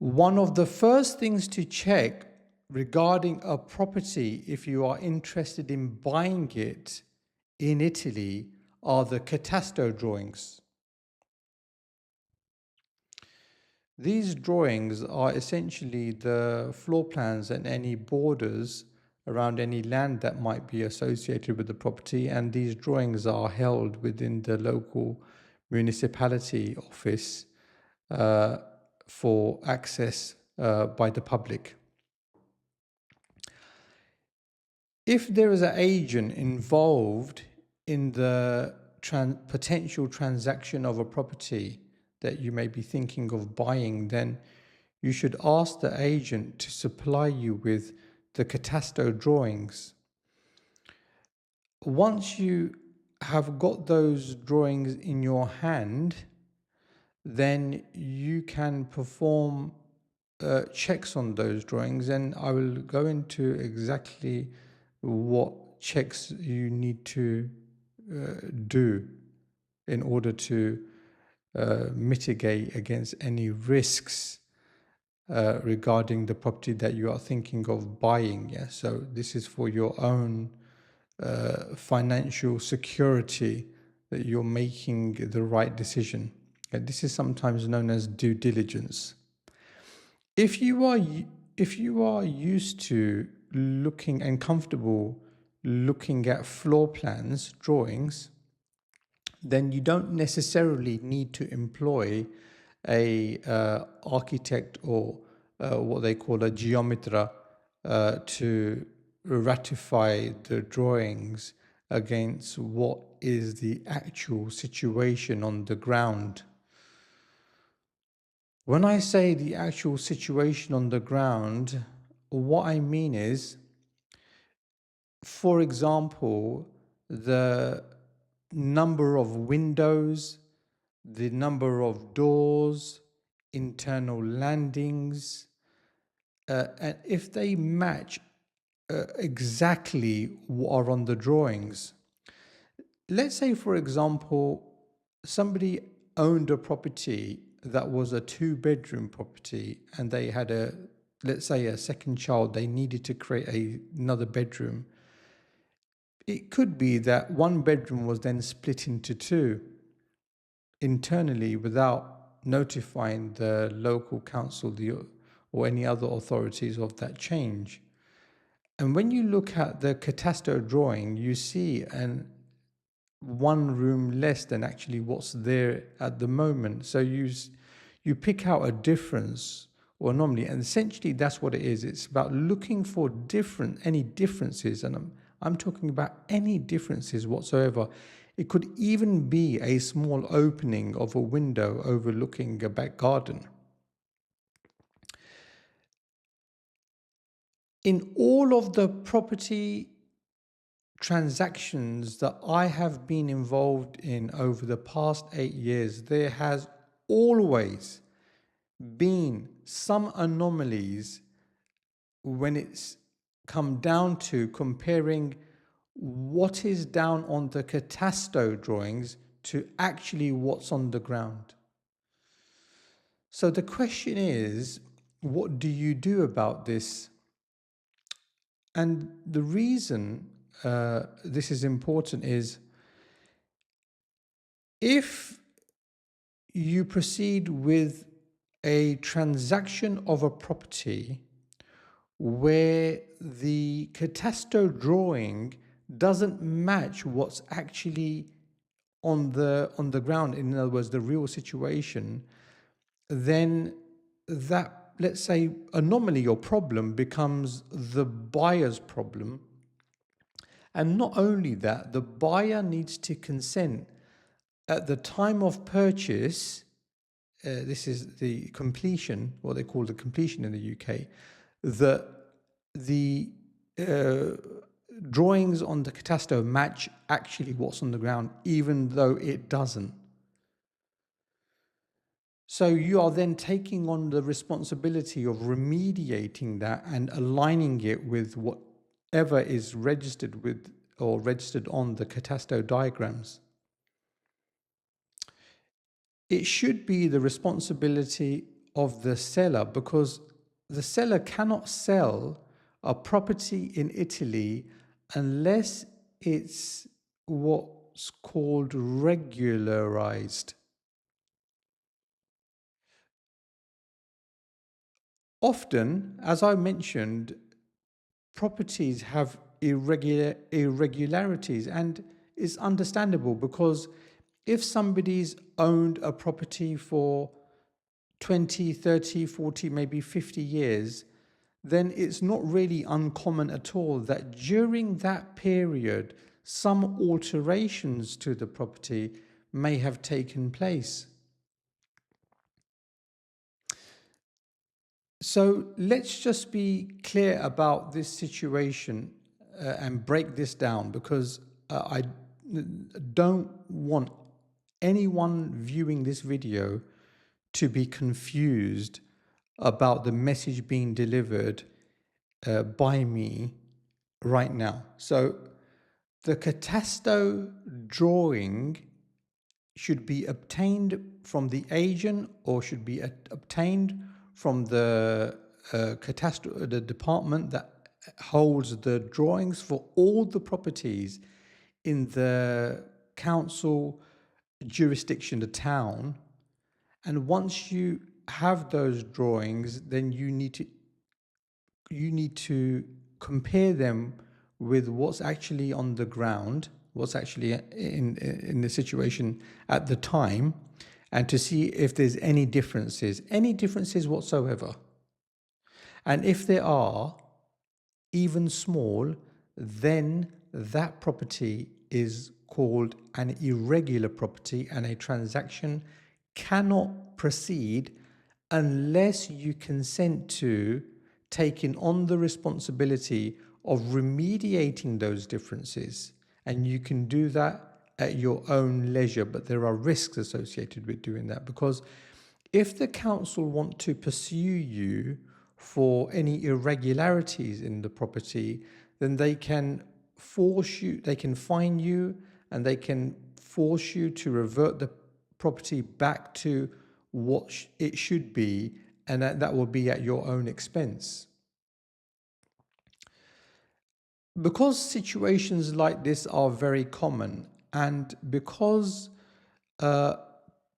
One of the first things to check regarding a property, if you are interested in buying it in Italy, are the Catasto drawings. These drawings are essentially the floor plans and any borders around any land that might be associated with the property, and these drawings are held within the local municipality office for access by the public. If there is an agent involved in the potential transaction of a property that you may be thinking of buying, then you should ask the agent to supply you with the Catasto drawings. Once you have got those drawings in your hand, then you can perform checks on those drawings, and I will go into exactly what checks you need to do in order to mitigate against any risks regarding the property that you are thinking of buying. Yeah? So this is for your own financial security, that you're making the right decision. This is sometimes known as due diligence. If you are used to looking and comfortable looking at floor plans, drawings, then you don't necessarily need to employ a architect or what they call a geometra to ratify the drawings against what is the actual situation on the ground. When I say the actual situation on the ground, what I mean is, for example, the number of windows, the number of doors, internal landings, and if they match exactly what are on the drawings. Let's say, for example, somebody owned a property that was a 2-bedroom property, and they had let's say a second child, they needed to create another bedroom. It could be that one bedroom was then split into 2 internally without notifying the local council or any other authorities of that change. And when you look at the Catasto drawing, you see one room less than actually what's there at the moment. So you pick out a difference or anomaly, and essentially that's what it is. It's about looking for any differences, and I'm talking about any differences whatsoever. It could even be a small opening of a window overlooking a back garden. In all of the property transactions that I have been involved in over the past 8 years, there has always been some anomalies when it's come down to comparing what is down on the Catasto drawings to actually what's on the ground. So the question is, what do you do about this? And the reason this is important is, if you proceed with a transaction of a property where the Catasto drawing doesn't match what's actually on the ground, in other words, the real situation, then that, let's say, anomaly or problem becomes the buyer's problem. And not only that, the buyer needs to consent at the time of purchase. This is the completion, what they call the completion in the UK, that the drawings on the Catasto match actually what's on the ground, even though it doesn't. So you are then taking on the responsibility of remediating that and aligning it with whatever is registered with or registered on the Catasto diagrams. It should be the responsibility of the seller, because the seller cannot sell a property in Italy unless it's what's called regularized. Often, as I mentioned, properties have irregularities, and it's understandable, because if somebody's owned a property for 20, 30, 40, maybe 50 years, then it's not really uncommon at all that during that period, some alterations to the property may have taken place. So let's just be clear about this situation and break this down, because I don't want anyone viewing this video to be confused about the message being delivered by me right now. So the Catasto drawing should be obtained from the agent, or should be obtained from the Catasto, the department that holds the drawings for all the properties in the council jurisdiction, the town. And once you have those drawings, then you need to compare them with what's actually on the ground, what's actually in the situation at the time, and to see if there's any differences whatsoever. And if there are, even small, then that property is called an irregular property, and a transaction cannot proceed unless you consent to taking on the responsibility of remediating those differences. And you can do that at your own leisure, but there are risks associated with doing that, because if the council want to pursue you for any irregularities in the property, then they can force you, they can fine you, and they can force you to revert the property back to what it should be, and that will be at your own expense. Because situations like this are very common, and because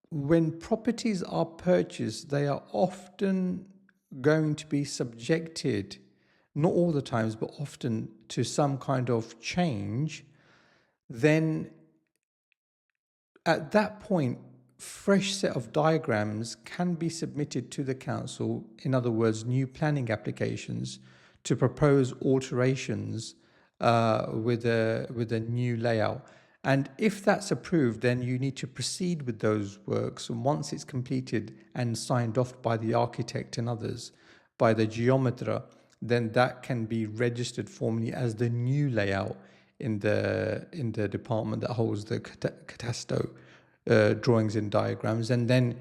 when properties are purchased, they are often going to be subjected, not all the times, but often, to some kind of change, then at that point, fresh set of diagrams can be submitted to the council, in other words, new planning applications, to propose alterations with a new layout. And if that's approved, then you need to proceed with those works. And once it's completed and signed off by the architect and others, by the geometer, then that can be registered formally as the new layout in the department that holds the Catasto drawings and diagrams. And then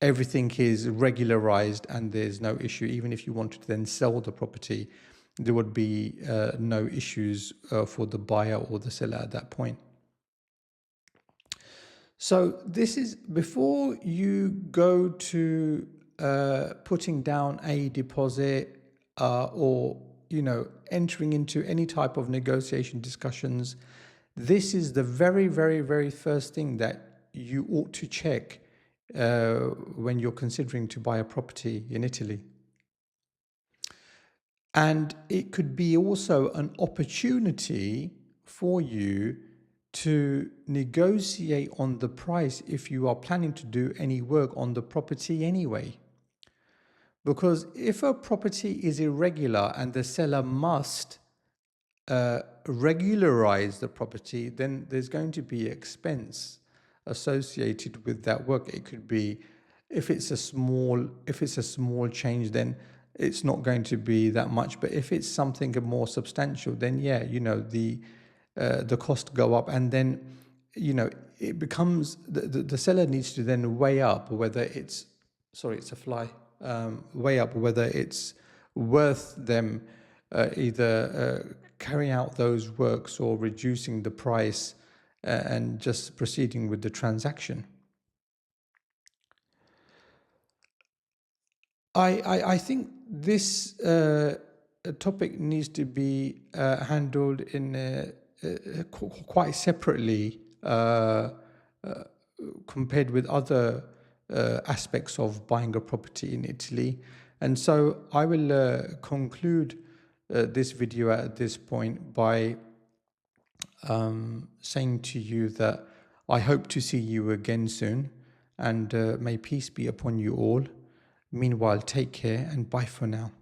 everything is regularized, and there's no issue. Even if you wanted to then sell the property, there would be no issues for the buyer or the seller at that point. So this is before you go to putting down a deposit or entering into any type of negotiation discussions. This is the very, very, very first thing that you ought to check when you're considering to buy a property in Italy. And it could be also an opportunity for you to negotiate on the price if you are planning to do any work on the property anyway. Because if a property is irregular and the seller must regularize the property, then there's going to be expense associated with that work. It could be, if it's a small change, then it's not going to be that much. But if it's something more substantial, then yeah, the cost go up, and then it becomes the seller needs to then weigh up whether it's weigh up whether it's worth them either carrying out those works or reducing the price and just proceeding with the transaction. I think this topic needs to be handled in quite separately compared with other aspects of buying a property in Italy. And so I will conclude this video at this point by saying to you that I hope to see you again soon, and may peace be upon you all. Meanwhile, take care and bye for now.